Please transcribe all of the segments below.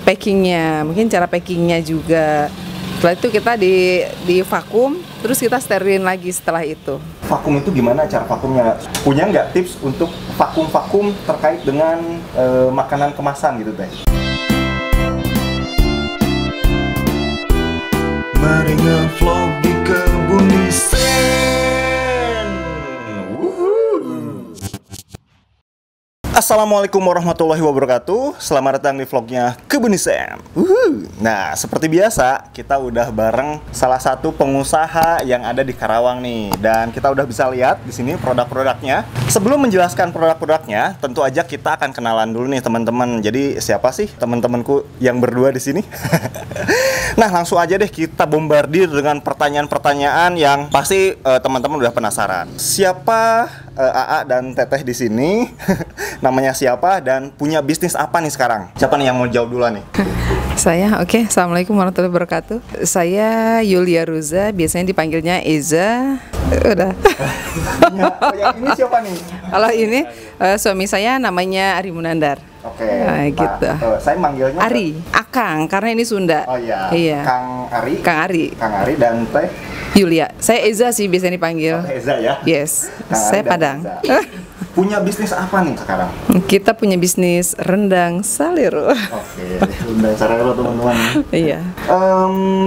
packingnya, mungkin cara packingnya juga. Setelah itu kita di vakum, terus kita sterilin lagi setelah itu. Vakum itu gimana cara vakumnya? Punya nggak tips untuk vakum-vakum terkait dengan makanan kemasan gitu Teh? Mari ngevlog di Kebun Nisen. Assalamualaikum warahmatullahi wabarakatuh. Selamat datang di vlognya Kebun Nisen. Nah, seperti biasa kita udah bareng salah satu pengusaha yang ada di Karawang nih, dan kita udah bisa lihat di sini produk-produknya. Sebelum menjelaskan produk-produknya, tentu aja kita akan kenalan dulu nih teman-teman. Jadi siapa sih teman-temanku yang berdua di sini? Nah, langsung aja deh kita bombardir dengan pertanyaan-pertanyaan yang pasti teman-teman udah penasaran. Siapa AA dan Teteh di sini? Namanya siapa dan punya bisnis apa nih sekarang? Siapa nih yang mau jawab duluan nih? Saya, oke. Assalamualaikum warahmatullahi wabarakatuh. Saya Yulia Ruza, biasanya dipanggilnya Eza. Udah. Yang ini siapa nih? Kalau ini suami saya namanya Ari Munandar. Oke. Nah, gitu. Saya manggilnya Ari, Akang, karena ini Sunda. Oh iya. Iya. Kang Ari. Kang Ari. Kang Ari dan Teh Yulia. Saya Eza sih biasanya dipanggil. Eza ya. Yes. Kang Saya Ari dan Padang. Eza. Punya bisnis apa nih sekarang? Kita punya bisnis rendang salero. Oke, rendang salero teman-teman. Iya.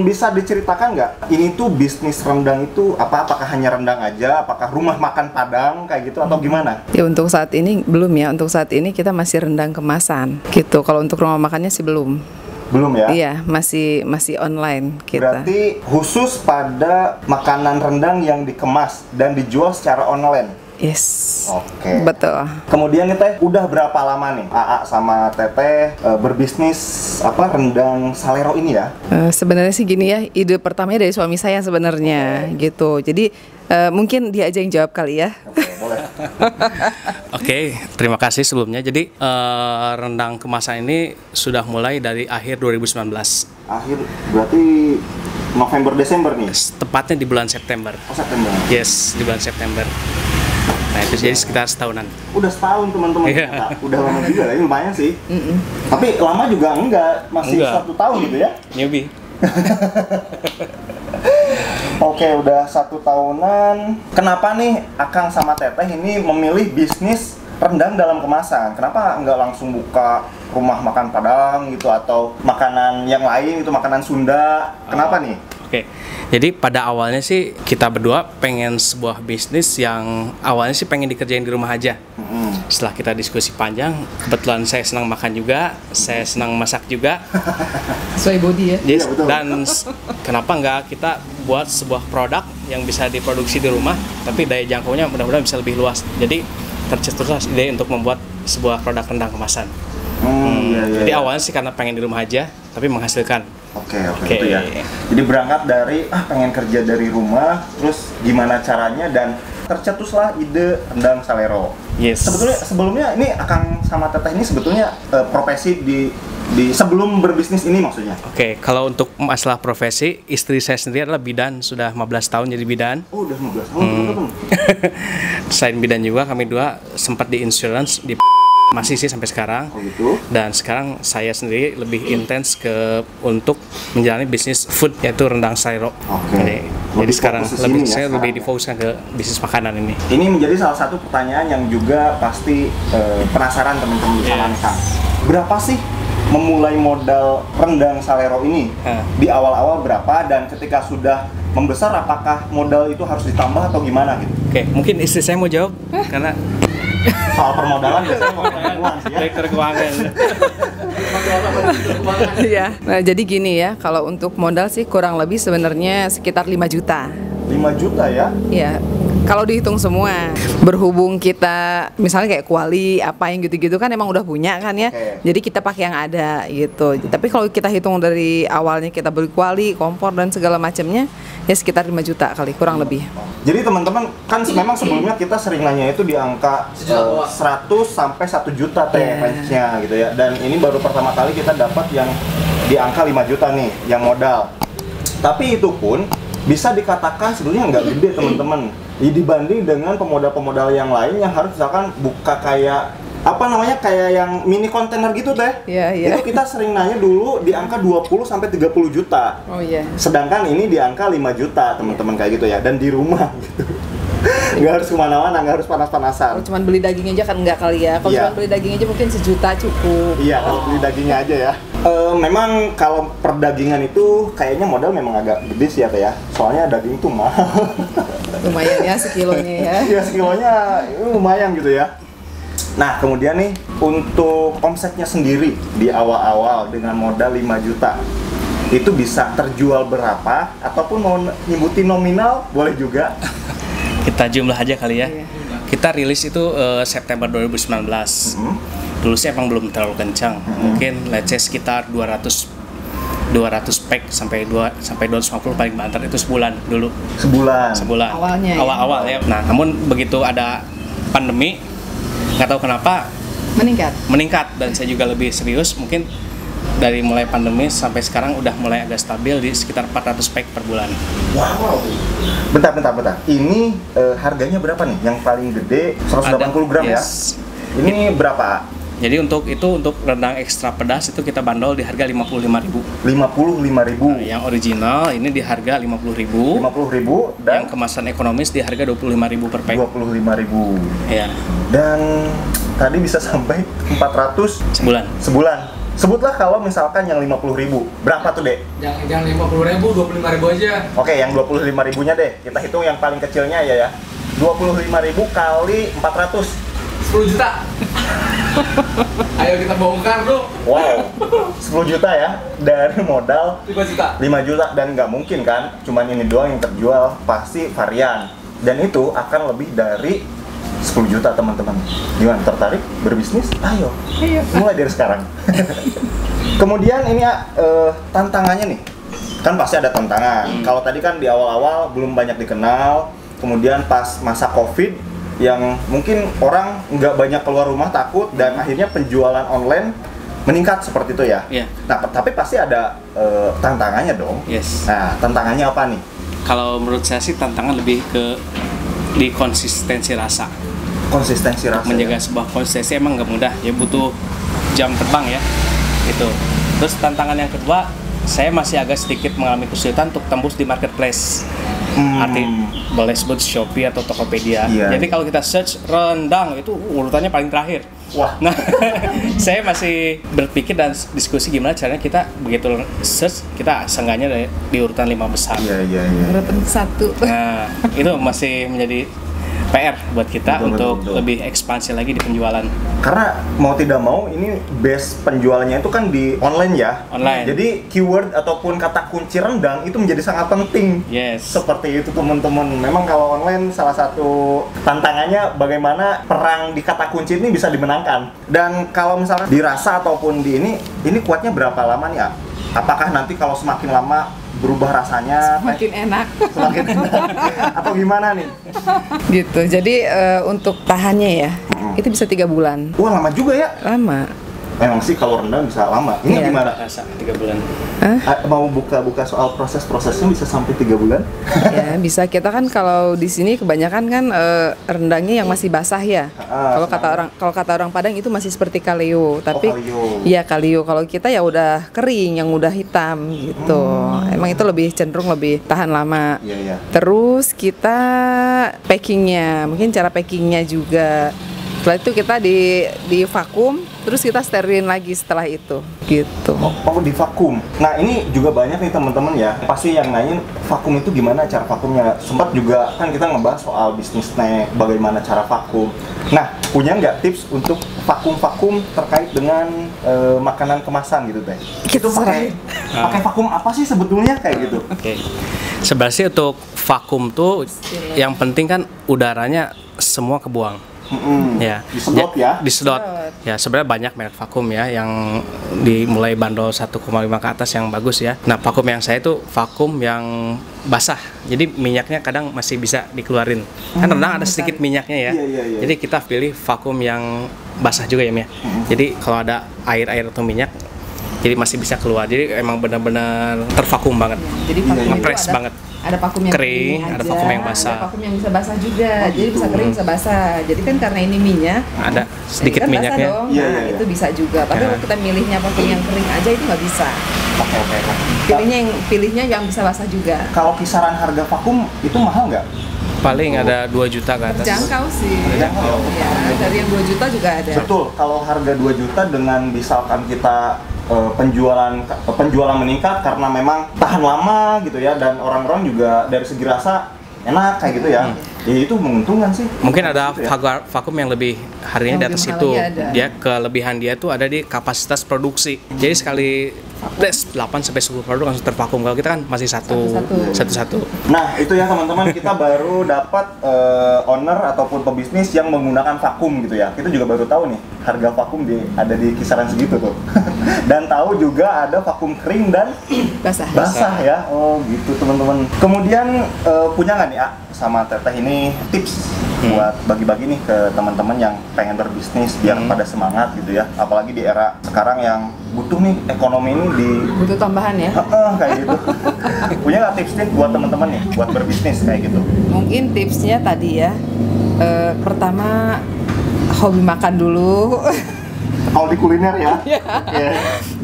Bisa diceritakan nggak? Ini tuh bisnis rendang itu apa? Apakah hanya rendang aja? Apakah rumah makan Padang kayak gitu atau gimana? Ya untuk saat ini belum ya. Untuk saat ini kita masih rendang kemasan gitu. Kalau untuk rumah makannya sih belum. Belum ya? Iya, masih online kita. Berarti khusus pada makanan rendang yang dikemas dan dijual secara online. Yes. Oke. Betul. Kemudian nih Teh, udah berapa lama nih AA sama Teteh berbisnis rendang salero ini ya? Sebenarnya sih gini ya, ide pertamanya dari suami saya sebenarnya gitu. Jadi mungkin dia aja yang jawab kali ya. Oke, boleh. Oke, terima kasih sebelumnya. Jadi rendang kemasan ini sudah mulai dari akhir 2019. Akhir berarti November Desember nih? Tepatnya di bulan September. Oh, September. Yes, di bulan September. Nah, itu jadi sekitar setahunan. Udah setahun teman-teman. Yeah. Udah lama juga ya, lumayan sih. Tapi lama juga enggak, masih Enggak. 1 tahun gitu ya? Newbie. Oke, udah 1 tahunan. Kenapa nih Akang sama Teteh ini memilih bisnis rendang dalam kemasan? Kenapa nggak langsung buka rumah makan Padang gitu atau makanan yang lain itu makanan Sunda? Kenapa nih? Oke, jadi pada awalnya sih kita berdua pengen sebuah bisnis yang awalnya sih pengen dikerjain di rumah aja. Setelah kita diskusi panjang, kebetulan saya senang makan juga, saya senang masak juga. Sesuai body ya. Yes, Iya, betul. dan kenapa nggak kita buat sebuah produk yang bisa diproduksi di rumah, tapi daya jangkaunya mudah-mudahan bisa lebih luas. Jadi tercetuslah ide untuk membuat sebuah produk rendang kemasan. Iya. Jadi awalnya sih karena pengen di rumah aja, tapi menghasilkan. Oke, itu ya. Jadi berangkat dari pengen kerja dari rumah, terus gimana caranya dan tercetuslah ide rendang salero. Yes. Sebelumnya ini Akang sama Teteh ini sebetulnya profesi di sebelum berbisnis ini maksudnya. Oke, kalau untuk masalah profesi, istri saya sendiri adalah bidan, sudah 15 tahun jadi bidan. Oh, udah 15 tahun teman-teman. Selain bidan juga, kami dua sempat di insurance, masih sih sampai sekarang. Oh gitu. Dan sekarang saya sendiri lebih intens untuk menjalani bisnis food, yaitu rendang salero. Oke. Jadi sekarang fokus ke lebih sini ya saya lebih sekarang. difokuskan ke bisnis makanan ini. Ini menjadi salah satu pertanyaan yang juga pasti penasaran teman-teman sama Yes. Kang. Berapa sih memulai modal rendang salero ini? Di awal-awal berapa dan ketika sudah membesar apakah modal itu harus ditambah atau gimana gitu? Oke, mungkin istri saya mau jawab karena Soal permodalan biasanya mau uang sih ya. direktur keuangan. Iya. Nah, jadi gini ya, kalau untuk modal sih kurang lebih sebenarnya sekitar 5 juta. 5 juta ya? Iya. Kalau dihitung semua, berhubung kita misalnya kayak kuali apa yang gitu-gitu kan emang udah punya kan ya. Oke. Jadi kita pakai yang ada gitu. Tapi kalau kita hitung dari awalnya kita beli kuali, kompor dan segala macamnya ya sekitar 5 juta kali kurang lebih. Jadi teman-teman kan memang sebelumnya kita sering nanya itu di angka 100 sampai 1 juta teh Yeah. range-nya gitu ya. Dan ini baru pertama kali kita dapat yang di angka 5 juta nih yang modal. Tapi itu pun bisa dikatakan sebetulnya nggak gede teman-teman. Dibanding dengan pemodal-pemodal yang lain yang harus misalkan buka kayak apa namanya kayak yang mini kontainer gitu teh. Iya, iya. Itu kita sering nanya dulu di angka 20 sampai 30 juta. Oh iya. Sedangkan ini di angka 5 juta, teman-teman kayak gitu ya. Dan di rumah gitu. Nggak harus kemana-mana, nggak harus panas-panasan. Kalau cuma beli daging aja kan nggak kali ya. Kalau Iya. cuma beli daging aja mungkin 1 juta cukup. Iya, kalau beli dagingnya aja ya. Memang kalau perdagingan itu kayaknya modal memang agak gede sih ya teh ya. Soalnya daging tuh mahal. Lumayan ya sekilonya ya. Iya, sekilonya lumayan gitu ya. Nah, kemudian nih untuk omsetnya sendiri di awal-awal dengan modal 5 juta itu bisa terjual berapa ataupun mau nyebutin nominal boleh juga. Kita jumlah aja kali ya. Iya. Kita rilis itu September 2019. Dulu sih emang belum terlalu kencang. Mungkin let's say sekitar 200 pack sampai 250 paling banter itu sebulan dulu. Sebulan. Awalnya ya. Awal-awal ya. Nah, namun begitu ada pandemi, nggak tahu kenapa meningkat dan saya juga lebih serius. Mungkin dari mulai pandemi sampai sekarang udah mulai agak stabil di sekitar 400 pack per bulan. Wow. Bentar. Ini harganya berapa nih? Yang paling gede 180 gram yes. ya? Ini berapa? Jadi untuk rendang ekstra pedas itu kita bandol di harga 55.000. 55.000. Nah, yang original ini di harga 50.000. 50.000 dan Yang kemasan ekonomis di harga 25.000 per pack. 25.000. Ya, Dan tadi bisa sampai 400 sebulan. Sebutlah kalau misalkan yang 50.000. Berapa tuh, Dek? Jangan 50.000, 25.000 aja. Oke, yang 25.000-nya deh. Kita hitung yang paling kecilnya ya. 25.000 kali 400. 10 juta. Ayo kita bongkar dulu. Wow. 10 juta ya dari modal 5 juta. 5 juta dan nggak mungkin kan cuman ini doang yang terjual, pasti varian. Dan itu akan lebih dari 10 juta teman-teman. Gimana, tertarik berbisnis? Ayo. Mulai dari sekarang. Kemudian ini ya tantangannya nih. Kan pasti ada tantangan. Kalau tadi kan di awal-awal belum banyak dikenal, kemudian pas masa Covid yang mungkin orang nggak banyak keluar rumah takut dan akhirnya penjualan online meningkat seperti itu ya. Iya. Nah, tapi pasti ada tantangannya dong. Yes. Nah, tantangannya apa nih? Kalau menurut saya sih tantangan lebih ke di konsistensi rasa. Konsistensi rasa. Menjaga sebuah konsistensi emang nggak mudah, ya butuh jam terbang ya. Itu. Terus tantangan yang kedua, saya masih agak sedikit mengalami kesulitan untuk tembus di marketplace. Arti boleh sebut Shopee atau Tokopedia. Iya. Jadi kalau kita search rendang itu urutannya paling terakhir. Wah. Nah, saya masih berpikir dan diskusi gimana caranya kita begitu search kita seenggaknya di urutan 5 besar. Iya. Urutan 1. Nah, itu masih menjadi PR buat kita untuk betul. lebih ekspansi lagi di penjualan. Karena mau tidak mau ini base penjualannya itu kan di online ya. Online. Jadi keyword ataupun kata kunci rendang itu menjadi sangat penting. Yes. Seperti itu teman-teman. Memang kalau online salah satu tantangannya bagaimana perang di kata kunci ini bisa dimenangkan. Dan kalau misalnya dirasa ataupun di ini kuatnya berapa lama nih ya? Apakah nanti kalau semakin lama berubah rasanya? Makin enak. Semakin enak? Atau gimana nih? Gitu. Jadi untuk tahannya ya, itu bisa 3 bulan. Wah, lama juga ya. Lama. Memang sih kalau rendang bisa lama. Ini Iya. gimana? Rasa 3 bulan. Mau buka soal proses-prosesnya bisa sampai 3 bulan? Ya, bisa. Kita kan kalau di sini kebanyakan kan rendangnya yang masih basah ya. Kalau kata orang Padang itu masih seperti kaleo, tapi kaleo. iya kaleo. Kalau kita ya udah kering, yang udah hitam gitu. Emang itu lebih cenderung lebih tahan lama. Iya. Terus kita packingnya, mungkin cara packingnya juga. Setelah itu kita di vakum, terus kita sterilin lagi setelah itu, gitu. Oh, di vakum. Nah, ini juga banyak nih teman-teman ya. Pasti yang nanyain vakum itu gimana cara vakumnya. Sempat juga kan kita ngebahas soal bisnisnya, bagaimana cara vakum. Nah, punya nggak tips untuk vakum terkait dengan makanan kemasan gitu teh? Itu pakai vakum apa sih sebetulnya kayak gitu? Oke. Sebenarnya untuk vakum tuh yang penting kan udaranya semua kebuang. Ya, Disedot ya? Disedot. Ya, sebenarnya banyak merek vakum ya yang dimulai bandol 1,5 ke atas yang bagus ya. Nah, vakum yang saya itu vakum yang basah. Jadi minyaknya kadang masih bisa dikeluarin. Kan rendang ada sedikit minyaknya ya. Iya. Jadi kita pilih vakum yang basah juga ya, Mia. Jadi kalau ada air atau minyak, jadi masih bisa keluar. Jadi emang benar-benar tervakum banget. Jadi vakum itu Ngepres banget. ada vakum yang Kering, aja, ada vakum yang basah. ada vakum yang bisa basah juga. Jadi bisa kering, bisa basah. Jadi kan karena ini minyak, Ada sedikit kan basah minyaknya. dong. Iya, Nah, iya, iya. itu bisa juga. Tapi Ya. kalau kita milihnya vakum yang kering aja itu nggak bisa. Oke. Pilihnya yang bisa basah juga. Kalau kisaran harga vakum itu mahal nggak? Paling ada 2 juta ke atas. Terjangkau sih. Terjangkau. Ya, dari yang 2 juta juga ada. Betul. Kalau harga 2 juta dengan misalkan kita penjualan meningkat karena memang tahan lama gitu ya, dan orang-orang juga dari segi rasa enak kayak gitu ya. Ya itu menguntungkan sih. Mungkin ada Gitu ya. vakum yang lebih harganya Yang di atas lebih itu. mahal lagi ada. Dia kelebihan dia tuh ada di kapasitas produksi. Jadi sekali tes 8 sampai 10 produk langsung tervakum. Kalau kita kan masih satu-satu. Nah itu ya teman-teman, kita baru dapat owner ataupun pebisnis yang menggunakan vakum gitu ya. Kita juga baru tahu nih harga vakum ada di kisaran segitu tuh. Dan tahu juga ada vakum kering dan basah ya. Oh gitu teman-teman. Kemudian punya nggak nih sama Teteh ini tips buat bagi-bagi nih ke teman-teman yang pengen berbisnis biar pada semangat gitu ya. Apalagi di era sekarang yang butuh nih ekonomi ini Butuh tambahan ya. kayak gitu. Punya nggak tips nih buat teman-teman nih buat berbisnis kayak gitu? Mungkin tipsnya tadi ya. Pertama hobi makan dulu. Kalau di kuliner ya. Oke.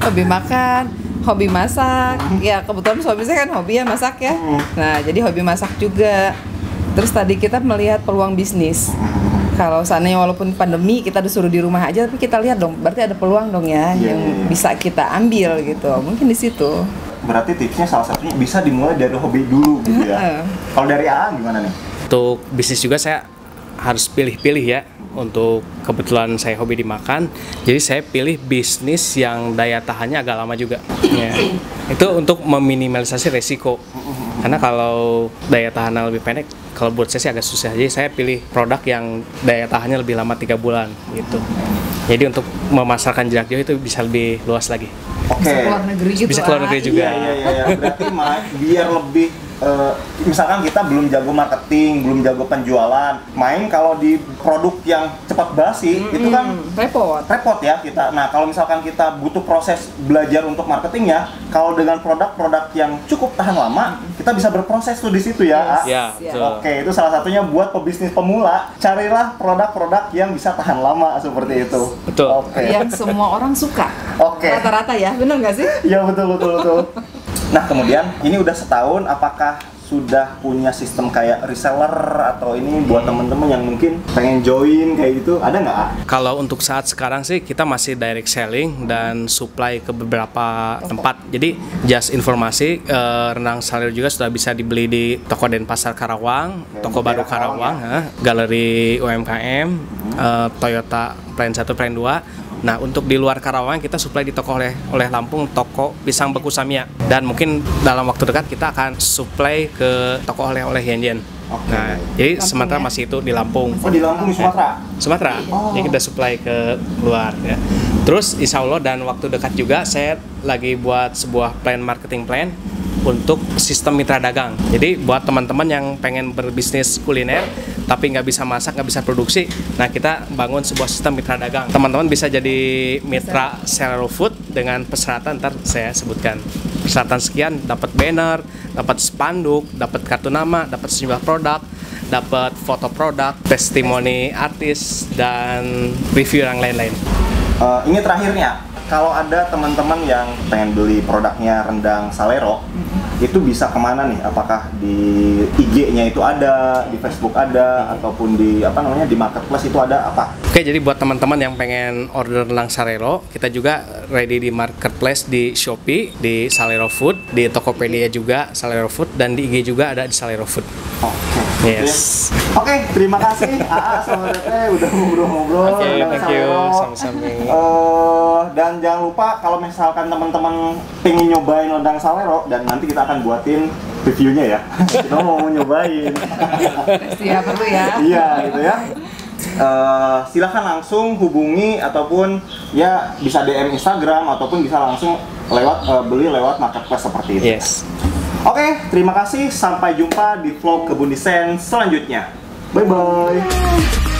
Hobi makan, hobi masak. Ya kebetulan suami saya kan hobi ya masak ya. Nah jadi hobi masak juga. Terus tadi kita melihat peluang bisnis. Kalau seandainya walaupun pandemi kita disuruh di rumah aja, tapi kita lihat dong, berarti ada peluang dong ya Iya, yang iya. bisa kita ambil gitu. Mungkin di situ. Berarti tipsnya salah satunya bisa dimulai dari hobi dulu gitu ya. Kalau dari AA gimana nih? Untuk bisnis juga saya harus pilih-pilih ya. Untuk kebetulan saya hobi dimakan, jadi saya pilih bisnis yang daya tahannya agak lama juga. Ya. Itu untuk meminimalisasi resiko. Karena kalau daya tahannya lebih pendek, kalau buat saya sih agak susah. Jadi saya pilih produk yang daya tahannya lebih lama 3 bulan gitu. Jadi untuk memasarkan jarak jauh itu bisa lebih luas lagi. Oke. Bisa keluar negeri gitu. Bisa keluar negeri juga. Iya. Berarti biar lebih misalkan kita belum jago marketing, belum jago penjualan, main kalau di produk yang cepat basi itu kan repot ya kita. Nah, kalau misalkan kita butuh proses belajar untuk marketingnya, kalau dengan produk-produk yang cukup tahan lama, kita bisa berproses tuh di situ ya. Yes. Ya, Ya. betul. Oke, itu salah satunya buat pebisnis pemula, carilah produk-produk yang bisa tahan lama seperti itu. Betul. Oke. Yang semua orang suka. Oke. Rata-rata ya, benar nggak sih? Iya betul. Nah kemudian ini udah setahun, apakah sudah punya sistem kayak reseller atau ini buat temen-temen yang mungkin pengen join kayak gitu, ada nggak? Kalau untuk saat sekarang sih kita masih direct selling dan supply ke beberapa tempat. Jadi just informasi, rendang Salero juga sudah bisa dibeli di toko Denpasar Karawang, toko baru Karawang, galeri UMKM, Toyota Plan 1, Plan 2. Nah, untuk di luar Karawang kita supply di toko oleh Lampung, toko Pisang Beku Samia. Dan mungkin dalam waktu dekat kita akan supply ke toko oleh Yen. Oke. Nah, jadi Lampung sementara ya? masih itu di Lampung. Oh di Lampung, di Sumatera? Sumatera, jadi kita supply ke luar ya. Terus insya Allah dan waktu dekat juga saya lagi buat sebuah marketing plan untuk sistem mitra dagang. Jadi buat teman-teman yang pengen berbisnis kuliner tapi nggak bisa masak, nggak bisa produksi, nah kita bangun sebuah sistem mitra dagang. Teman-teman bisa jadi mitra Salero Food dengan persyaratan, ntar saya sebutkan. Persyaratan sekian, dapat banner, dapat spanduk, dapat kartu nama, dapat sejumlah produk, dapat foto produk, testimoni artis, dan review yang lain-lain. Ini terakhirnya, kalau ada teman-teman yang pengen beli produknya rendang Salero, itu bisa kemana nih? Apakah di IG-nya itu ada, di Facebook ada, ataupun di di marketplace itu ada apa? Oke, jadi buat teman-teman yang pengen order rendang Salero, kita juga ready di marketplace di Shopee, di Salero Food, di Tokopedia juga Salero Food, dan di IG juga ada di Salero Food. Oke. Yes. Oke, terima kasih AA sama Teteh udah ngobrol-ngobrol. Oke, rendang thank you. Salero. Sama-sama. Dan jangan lupa kalau misalkan teman-teman pengen nyobain rendang Salero, dan nanti kita akan buatin reviewnya ya. Kita mau nyobain. Iya perlu ya. Iya gitu ya. Silahkan langsung hubungi ataupun ya bisa DM Instagram ataupun bisa langsung beli lewat marketplace seperti itu. Yes. Oke, terima kasih. Sampai jumpa di vlog Kebun Desain selanjutnya. Bye bye.